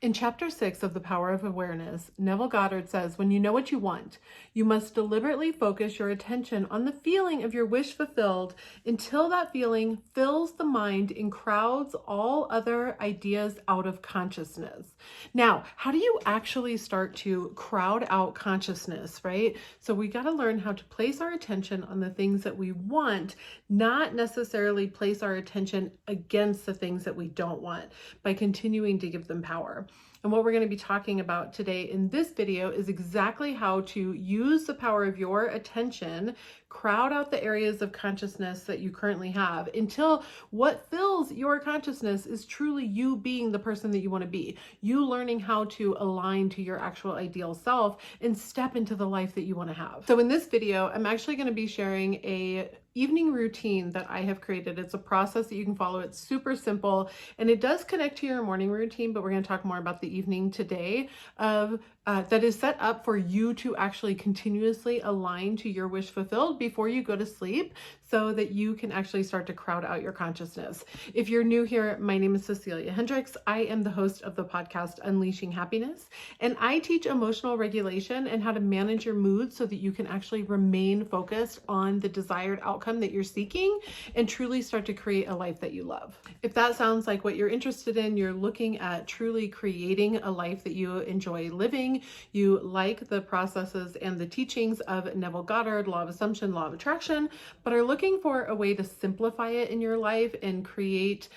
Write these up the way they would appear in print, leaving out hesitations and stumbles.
In Chapter 6 of The Power of Awareness, Neville Goddard says, when you know what you want, you must deliberately focus your attention on the feeling of your wish fulfilled until that feeling fills the mind and crowds all other ideas out of consciousness. Now, how do you actually start to crowd out consciousness, right? So we got to learn how to place our attention on the things that we want, not necessarily place our attention against the things that we don't want by continuing to give them power. And what we're going to be talking about today in this video is exactly how to use the power of your attention, crowd out the areas of consciousness that you currently have until what fills your consciousness is truly you being the person that you want to be, you learning how to align to your actual ideal self and step into the life that you want to have. So in this video, I'm actually going to be sharing a evening routine that I have created. It's a process that you can follow. It's super simple and it does connect to your morning routine, but we're going to talk more about the evening today that is set up for you to actually continuously align to your wish fulfilled before you go to sleep so that you can actually start to crowd out your consciousness. If you're new here, my name is Cecilia Hendricks. I am the host of the podcast Unleashing Happiness, and I teach emotional regulation and how to manage your mood so that you can actually remain focused on the desired outcome that you're seeking and truly start to create a life that you love. If that sounds like what you're interested in, you're looking at truly creating a life that you enjoy living, you like the processes and the teachings of Neville Goddard, Law of Assumption, Law of Attraction, but are looking for a way to simplify it in your life and create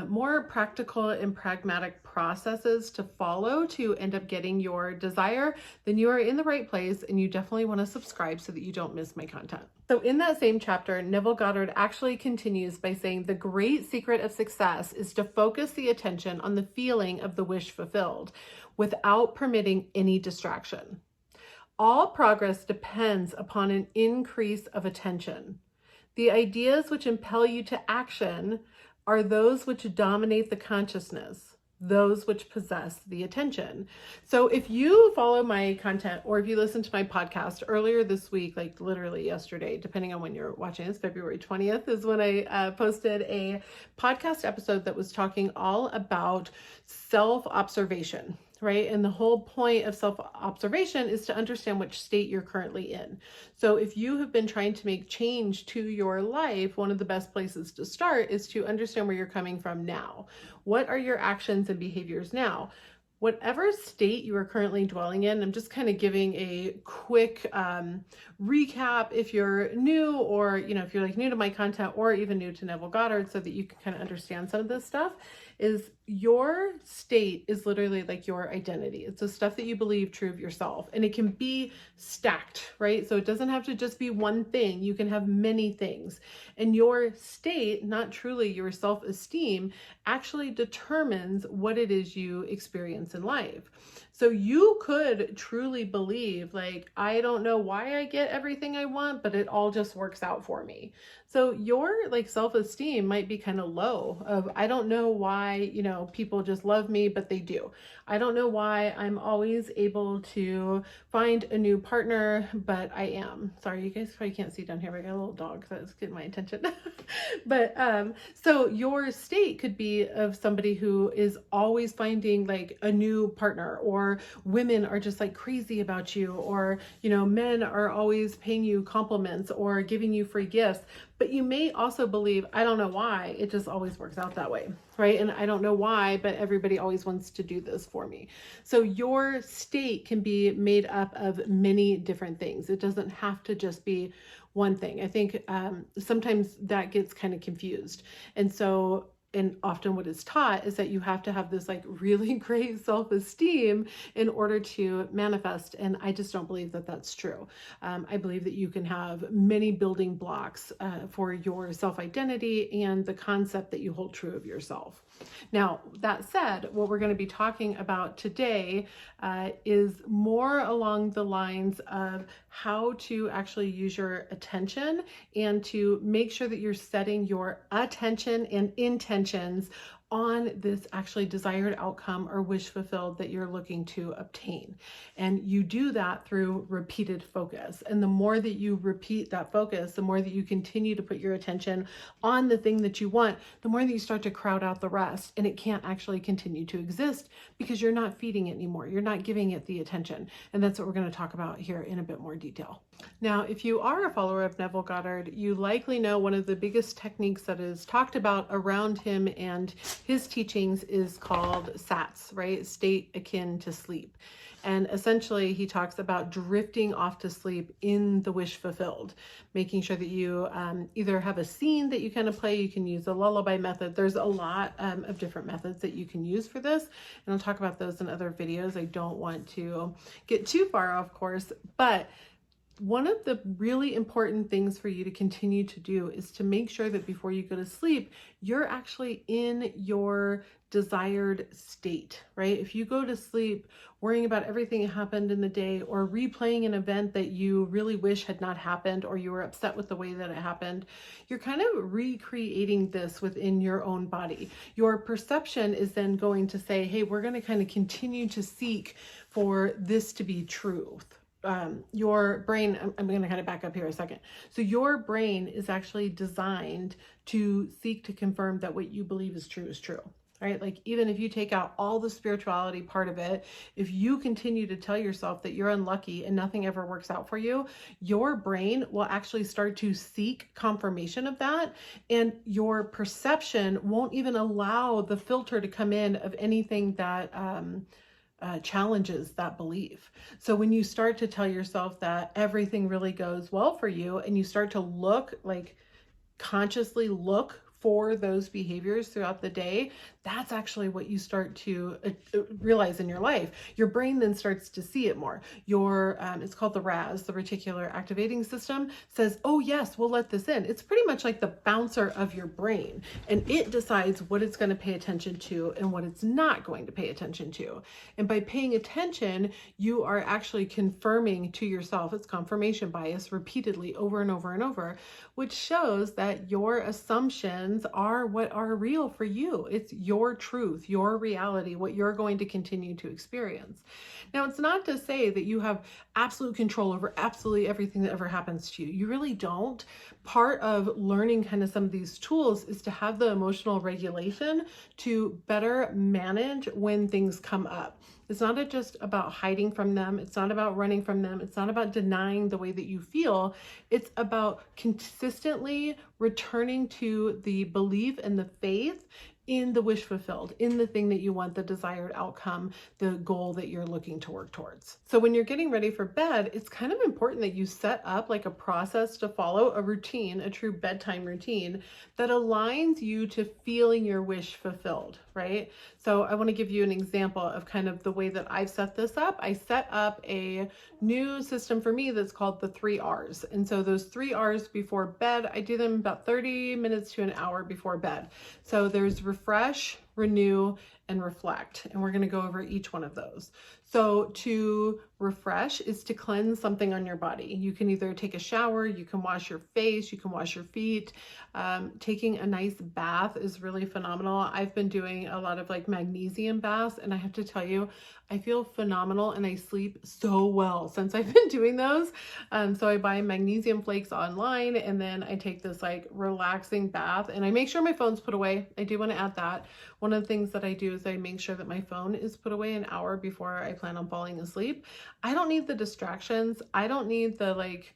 more practical and pragmatic processes to follow to end up getting your desire, then you are in the right place and you definitely want to subscribe so that you don't miss my content. So in that same chapter, Neville Goddard actually continues by saying the great secret of success is to focus the attention on the feeling of the wish fulfilled without permitting any distraction. All progress depends upon an increase of attention. The ideas which impel you to action are those which dominate the consciousness, those which possess the attention. So if you follow my content or if you listen to my podcast earlier this week, like literally yesterday, depending on when you're watching this, February 20th is when I posted a podcast episode that was talking all about self-observation, right? And the whole point of self-observation is to understand which state you're currently in. So if you have been trying to make change to your life, one of the best places to start is to understand where you're coming from now. What are your actions and behaviors now? Whatever state you are currently dwelling in, I'm just kind of giving a quick recap if you're new or, if you're like new to my content or even new to Neville Goddard so that you can kind of understand some of this stuff, is your state is literally like your identity. It's the stuff that you believe true of yourself, and it can be stacked, right? So it doesn't have to just be one thing. You can have many things, and your state, not truly your self-esteem, actually determines what it is you experience in life. So you could truly believe like, I don't know why I get everything I want, but it all just works out for me. So your like self-esteem might be kind of low of, I don't know why, people just love me, but they do. I don't know why I'm always able to find a new partner, but I am. Sorry, you guys probably can't see down here, but I got a little dog that's getting my attention. But so your state could be of somebody who is always finding like a new partner, or women are just like crazy about you, or, men are always paying you compliments or giving you free gifts. But you may also believe, I don't know why, it just always works out that way, right? And I don't know why, but everybody always wants to do this for me. So your state can be made up of many different things. It doesn't have to just be one thing. I think sometimes that gets kind of confused. And often what is taught is that you have to have this like really great self-esteem in order to manifest. And I just don't believe that that's true. I believe that you can have many building blocks for your self-identity and the concept that you hold true of yourself. Now, that said, what we're going to be talking about today is more along the lines of how to actually use your attention and to make sure that you're setting your attention and intentions on this actually desired outcome or wish fulfilled that you're looking to obtain. And you do that through repeated focus. And the more that you repeat that focus, the more that you continue to put your attention on the thing that you want, the more that you start to crowd out the rest, and it can't actually continue to exist because you're not feeding it anymore. You're not giving it the attention. And that's what we're going to talk about here in a bit more detail. Now, if you are a follower of Neville Goddard, you likely know one of the biggest techniques that is talked about around him and his teachings is called SATS, right? State akin to sleep. And essentially, he talks about drifting off to sleep in the wish fulfilled, making sure that you either have a scene that you kind of play. You can use a lullaby method. There's a lot of different methods that you can use for this. And I'll talk about those in other videos. I don't want to get too far off course, but one of the really important things for you to continue to do is to make sure that before you go to sleep, you're actually in your desired state, right? If you go to sleep worrying about everything that happened in the day or replaying an event that you really wish had not happened or you were upset with the way that it happened, you're kind of recreating this within your own body. Your perception is then going to say, hey, we're going to kind of continue to seek for this to be truth. Your brain, I'm going to kind of back up here a second. So your brain is actually designed to seek to confirm that what you believe is true, right? Like even if you take out all the spirituality part of it, if you continue to tell yourself that you're unlucky and nothing ever works out for you, your brain will actually start to seek confirmation of that. And your perception won't even allow the filter to come in of anything that, challenges that belief. So when you start to tell yourself that everything really goes well for you and you start to look, like consciously look for those behaviors throughout the day, that's actually what you start to realize in your life. Your brain then starts to see it more. Your, it's called the RAS, the reticular activating system, says, oh yes, we'll let this in. It's pretty much like the bouncer of your brain, and it decides what it's going to pay attention to and what it's not going to pay attention to. And by paying attention, you are actually confirming to yourself, it's confirmation bias repeatedly over and over and over, which shows that your assumptions are what are real for you. It's your truth, your reality, what you're going to continue to experience. Now, it's not to say that you have absolute control over absolutely everything that ever happens to you. You really don't. Part of learning kind of some of these tools is to have the emotional regulation to better manage when things come up. It's not just about hiding from them. It's not about running from them. It's not about denying the way that you feel. It's about consistently returning to the belief and the faith in the wish fulfilled, in the thing that you want, the desired outcome, the goal that you're looking to work towards. So when you're getting ready for bed, it's kind of important that you set up like a process to follow, a routine, a true bedtime routine that aligns you to feeling your wish fulfilled, right? So I want to give you an example of kind of the way that I've set this up. I set up a new system for me that's called the 3 R's. And so those 3 R's before bed, I do them about 30 minutes to an hour before bed. So there's refresh, renew, and reflect. And we're going to go over each one of those. So to refresh is to cleanse something on your body. You can either take a shower, you can wash your face, you can wash your feet. Taking a nice bath is really phenomenal. I've been doing a lot of like magnesium baths, and I have to tell you, I feel phenomenal and I sleep so well since I've been doing those. So I buy magnesium flakes online, and then I take this like relaxing bath, and I make sure my phone's put away. I do want to add that. One of the things that I do is I make sure that my phone is put away an hour before I plan on falling asleep. I don't need the distractions. I don't need the like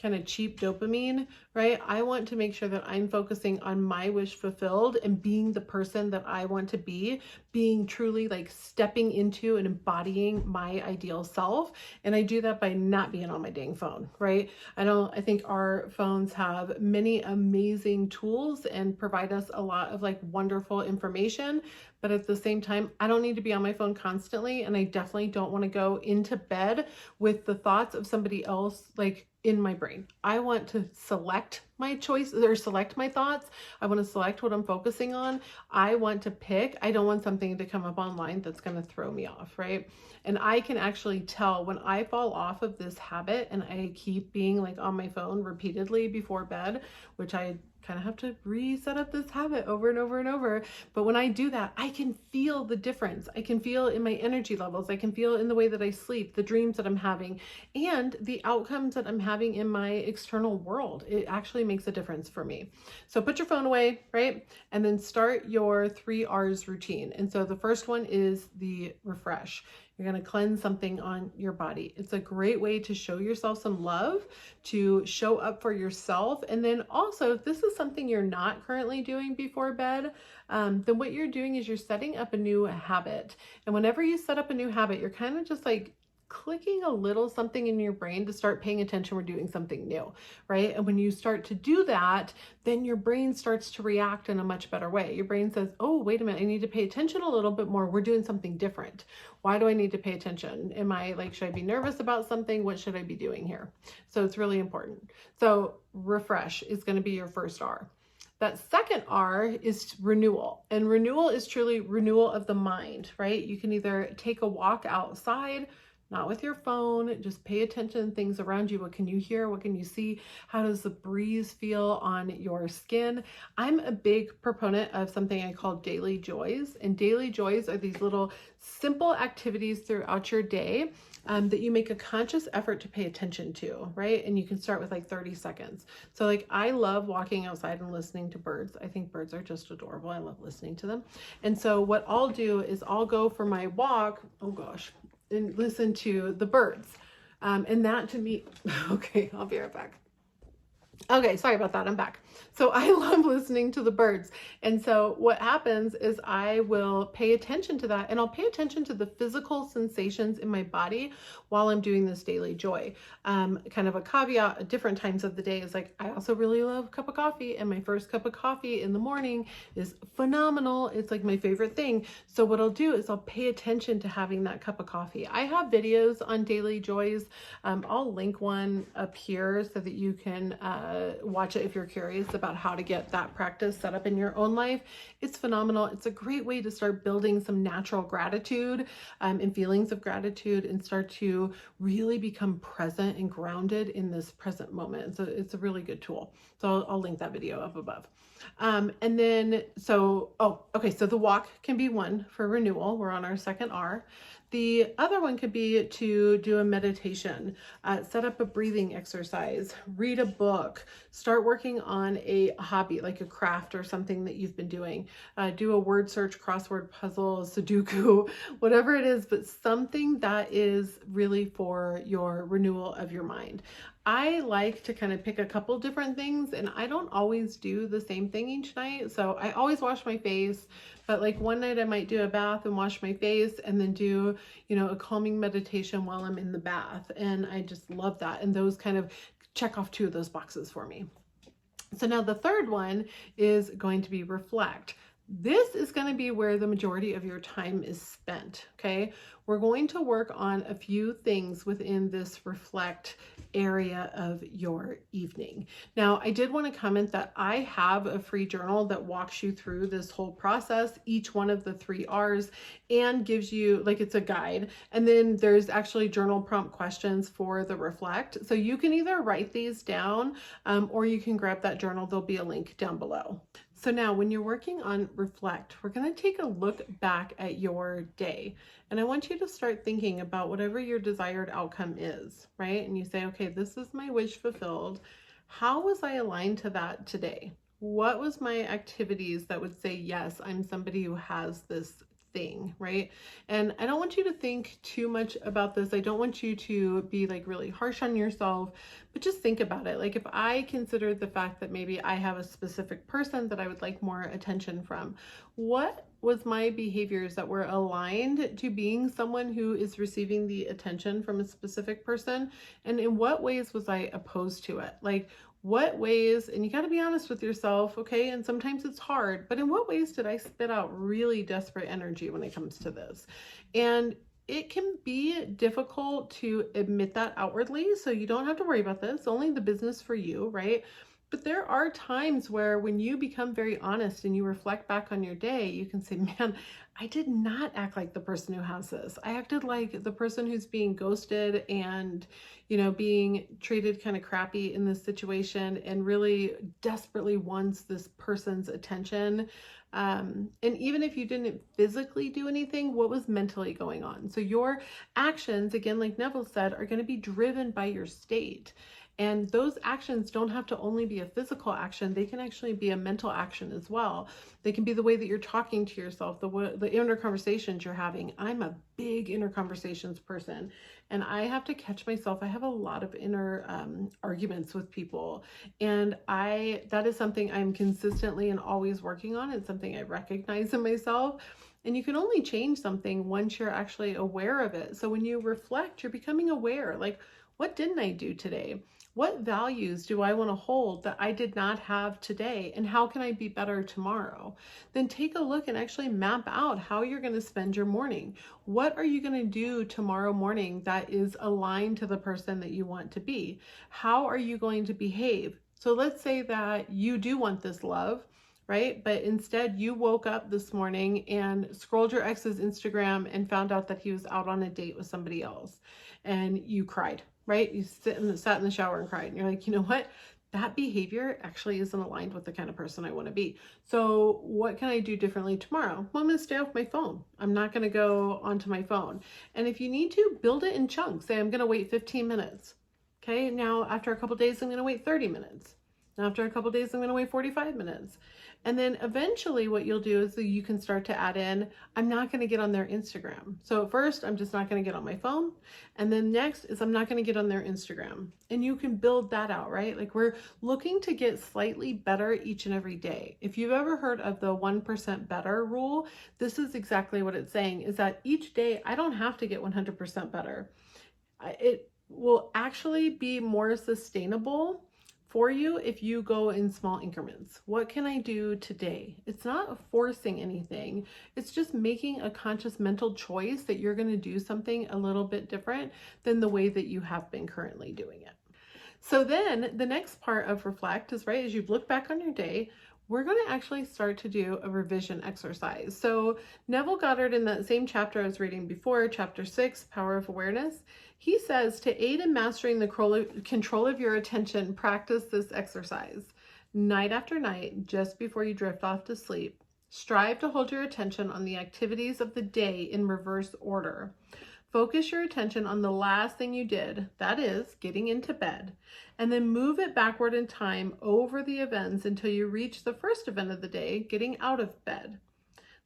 kind of cheap dopamine, right? I want to make sure that I'm focusing on my wish fulfilled and being the person that I want to be, being truly like stepping into and embodying my ideal self. And I do that by not being on my dang phone, right? I think our phones have many amazing tools and provide us a lot of like wonderful information. But at the same time, I don't need to be on my phone constantly. And I definitely don't want to go into bed with the thoughts of somebody else like in my brain. I want to select my choices or select my thoughts. I want to select what I'm focusing on. I want to pick. I don't want something to come up online that's going to throw me off, right? And I can actually tell when I fall off of this habit and I keep being like on my phone repeatedly before bed, which I kind of have to reset up this habit over and over and over. But when I do that, I can feel the difference. I can feel in my energy levels. I can feel in the way that I sleep, the dreams that I'm having, and the outcomes that I'm having in my external world. It actually makes a difference for me. So put your phone away, right? And then start your 3 R's routine. And so the first one is the refresh. You're going to cleanse something on your body. It's a great way to show yourself some love, to show up for yourself. And then also, if this is something you're not currently doing before bed, then what you're doing is you're setting up a new habit. And whenever you set up a new habit, you're kind of just like clicking a little something in your brain to start paying attention. We're doing something new, right? And when you start to do that, then your brain starts to react in a much better way. Your brain says, oh, wait a minute, I need to pay attention a little bit more. We're doing something different. Why do I need to pay attention? Am I like, should I be nervous about something? What should I be doing here? So it's really important. So refresh is going to be your first R. That second R is renewal. And renewal is truly renewal of the mind, right? You can either take a walk outside, not with your phone, just pay attention to things around you. What can you hear? What can you see? How does the breeze feel on your skin? I'm a big proponent of something I call daily joys. And daily joys are these little simple activities throughout your day that you make a conscious effort to pay attention to, right? And you can start with like 30 seconds. So like I love walking outside and listening to birds. I think birds are just adorable. I love listening to them. And so what I'll do is I'll go for my walk, oh gosh, and listen to the birds. And that to me, okay, I'll be right back. Okay, sorry about that. I'm back. So I love listening to the birds. And so what happens is I will pay attention to that, and I'll pay attention to the physical sensations in my body while I'm doing this daily joy. Kind of a caveat at different times of the day is like, I also really love a cup of coffee, and my first cup of coffee in the morning is phenomenal. It's like my favorite thing. So what I'll do is I'll pay attention to having that cup of coffee. I have videos on daily joys. I'll link one up here so that you can watch it if you're curious about how to get that practice set up in your own life. It's phenomenal. It's a great way to start building some natural gratitude and feelings of gratitude, and start to really become present and grounded in this present moment. So it's a really good tool. So I'll link that video up above. And then, so the walk can be one for renewal. We're on our second R. The other one could be to do a meditation, set up a breathing exercise, read a book, start working on a hobby like a craft or something that you've been doing, do a word search, crossword puzzle, Sudoku, whatever it is, but something that is really for your renewal of your mind. I like to kind of pick a couple different things, and I don't always do the same thing each night. So I always wash my face, but like one night I might do a bath and wash my face, and then do, a calming meditation while I'm in the bath. And I just love that. And those kind of check off 2 of those boxes for me. So now the third one is going to be reflect. This is going to be where the majority of your time is spent, okay? We're going to work on a few things within this reflect area of your evening. Now, I did want to comment that I have a free journal that walks you through this whole process, each one of the 3 R's, and gives you, like, it's a guide. And then there's actually journal prompt questions for the reflect. So you can either write these down or you can grab that journal. There'll be a link down below. So now when you're working on reflect, we're going to take a look back at your day. And I want you to start thinking about whatever your desired outcome is, right? And you say, okay, this is my wish fulfilled. How was I aligned to that today? What was my activities that would say, yes, I'm somebody who has this thing, right? And I don't want you to think too much about this. I don't want you to be like really harsh on yourself, but just think about it. Like if I considered the fact that maybe I have a specific person that I would like more attention from, what was my behaviors that were aligned to being someone who is receiving the attention from a specific person? And in what ways was I opposed to it? Like what ways, and you got to be honest with yourself, okay? And sometimes it's hard, but in what ways did I spit out really desperate energy when it comes to this? And it can be difficult to admit that outwardly, so you don't have to worry about this. Only the business for you, right? But there are times where when you become very honest and you reflect back on your day, you can say, man, I did not act like the person who has this. I acted like the person who's being ghosted and, being treated kind of crappy in this situation and really desperately wants this person's attention. And even if you didn't physically do anything, what was mentally going on? So your actions, again, like Neville said, are going to be driven by your state. And those actions don't have to only be a physical action. They can actually be a mental action as well. They can be the way that you're talking to yourself, the inner conversations you're having. I'm a big inner conversations person, and I have to catch myself. I have a lot of inner arguments with people, and that is something I'm consistently and always working on. It's something I recognize in myself. And you can only change something once you're actually aware of it. So when you reflect, you're becoming aware, like, what didn't I do today? What values do I want to hold that I did not have today? And how can I be better tomorrow? Then take a look and actually map out how you're going to spend your morning. What are you going to do tomorrow morning that is aligned to the person that you want to be? How are you going to behave? So let's say that you do want this love, right? But instead you woke up this morning and scrolled your ex's Instagram and found out that he was out on a date with somebody else, and you cried, right? You sat in the shower and cried, and you're like, you know what? That behavior actually isn't aligned with the kind of person I want to be. So what can I do differently tomorrow? Well, I'm going to stay off my phone. I'm not going to go onto my phone. And if you need to, build it in chunks. Say, I'm going to wait 15 minutes. Okay. Now, after a couple of days, I'm going to wait 30 minutes. After a couple of days, I'm going to wait 45 minutes. And then eventually what you'll do is that you can start to add in, I'm not going to get on their Instagram. So at first, I'm just not going to get on my phone. And then next is I'm not going to get on their Instagram. And you can build that out, right? Like, we're looking to get slightly better each and every day. If you've ever heard of the 1% better rule, this is exactly what it's saying, is that each day I don't have to get 100% better. It will actually be more sustainable for you if you go in small increments. What can I do today? It's not forcing anything. It's just making a conscious mental choice that you're going to do something a little bit different than the way that you have been currently doing it. So then the next part of reflect is, right, as you look back on your day, we're going to actually start to do a revision exercise. So Neville Goddard, in that same chapter I was reading before, chapter 6, Power of Awareness, he says to aid in mastering the control of your attention, practice this exercise. Night after night, just before you drift off to sleep, strive to hold your attention on the activities of the day in reverse order. Focus your attention on the last thing you did, that is, getting into bed, and then move it backward in time over the events until you reach the first event of the day, getting out of bed.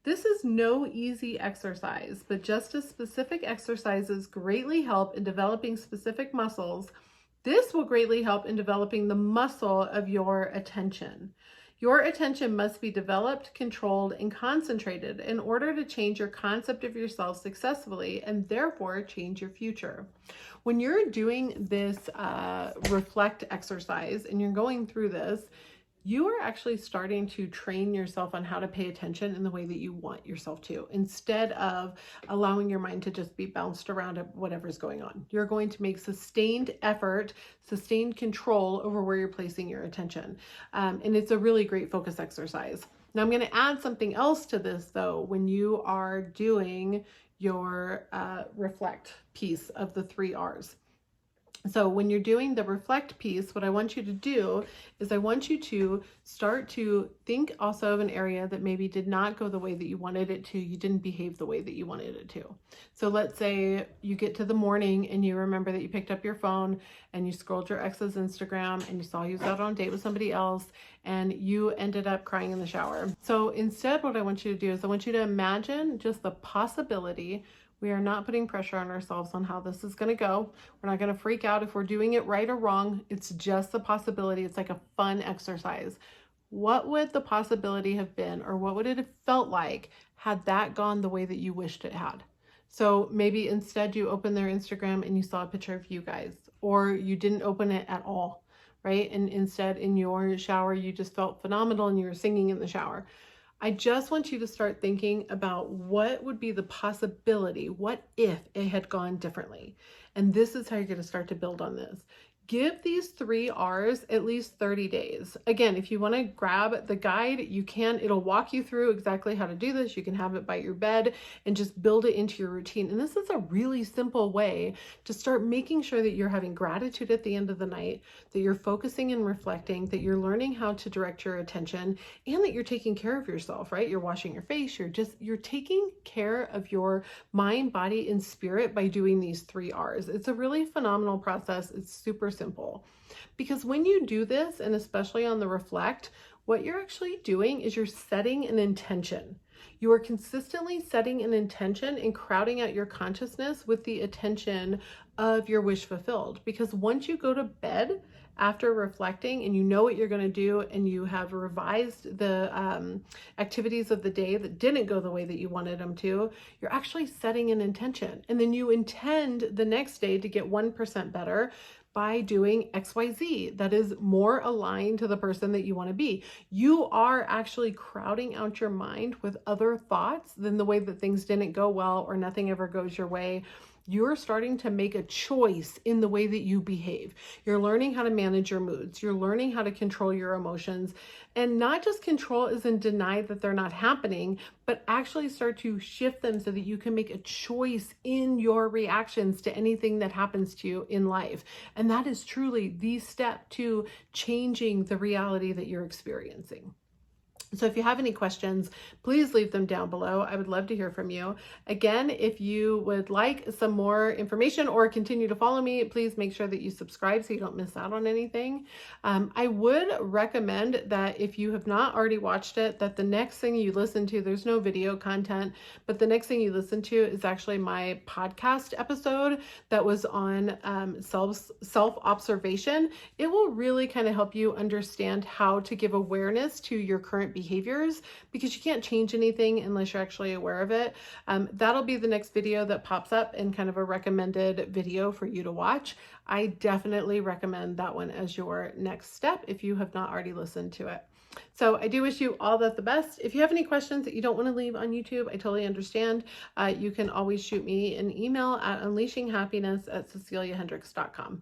This is no easy exercise, but just as specific exercises greatly help in developing specific muscles, this will greatly help in developing the muscle of your attention. Your attention must be developed, controlled, and concentrated in order to change your concept of yourself successfully and therefore change your future. When you're doing this reflect exercise and you're going through this, you are actually starting to train yourself on how to pay attention in the way that you want yourself to, instead of allowing your mind to just be bounced around at whatever's going on. You're going to make sustained effort, sustained control over where you're placing your attention. And it's a really great focus exercise. Now I'm going to add something else to this though, when you are doing your reflect piece of the 3 R's. So when you're doing the reflect piece, what I want you to do is I want you to start to think also of an area that maybe did not go the way that you wanted it to. You didn't behave the way that you wanted it to. So let's say you get to the morning and you remember that you picked up your phone and you scrolled your ex's Instagram and you saw he was out on a date with somebody else and you ended up crying in the shower. So instead, what I want you to do is I want you to imagine just the possibility. We are not putting pressure on ourselves on how this is going to go. We're not going to freak out if we're doing it right or wrong. It's just a possibility. It's like a fun exercise. What would the possibility have been, or what would it have felt like had that gone the way that you wished it had? So maybe instead you opened their Instagram and you saw a picture of you guys, or you didn't open it at all, right? And instead in your shower, you just felt phenomenal and you were singing in the shower. I just want you to start thinking about what would be the possibility, what if it had gone differently? And this is how you're going to start to build on this. Give these 3 R's at least 30 days. Again, if you want to grab the guide, you can. It'll walk you through exactly how to do this. You can have it by your bed and just build it into your routine. And this is a really simple way to start making sure that you're having gratitude at the end of the night, that you're focusing and reflecting, that you're learning how to direct your attention, and that you're taking care of yourself, right? You're washing your face, you're taking care of your mind, body, and spirit by doing these 3 R's. It's a really phenomenal process. It's super simple. Because when you do this, and especially on the reflect, what you're actually doing is you're setting an intention. You are consistently setting an intention and crowding out your consciousness with the attention of your wish fulfilled. Because once you go to bed after reflecting and you know what you're going to do, and you have revised the activities of the day that didn't go the way that you wanted them to, you're actually setting an intention. And then you intend the next day to get 1% better by doing XYZ that is more aligned to the person that you want to be. You are actually crowding out your mind with other thoughts than the way that things didn't go well or nothing ever goes your way. You're starting to make a choice in the way that you behave. You're learning how to manage your moods. You're learning how to control your emotions, and not just control as in deny that they're not happening, but actually start to shift them so that you can make a choice in your reactions to anything that happens to you in life. And that is truly the step to changing the reality that you're experiencing. So if you have any questions, please leave them down below. I would love to hear from you. Again, if you would like some more information or continue to follow me, please make sure that you subscribe so you don't miss out on anything. I would recommend that if you have not already watched it, that the next thing you listen to, there's no video content, but the next thing you listen to is actually my podcast episode that was on self-observation. It will really kind of help you understand how to give awareness to your current behaviors, because you can't change anything unless you're actually aware of it. That'll be the next video that pops up and kind of a recommended video for you to watch. I definitely recommend that one as your next step if you have not already listened to it. So I do wish you all the best. If you have any questions that you don't want to leave on YouTube, I totally understand. You can always shoot me an email at unleashinghappiness@ceciliahendricks.com.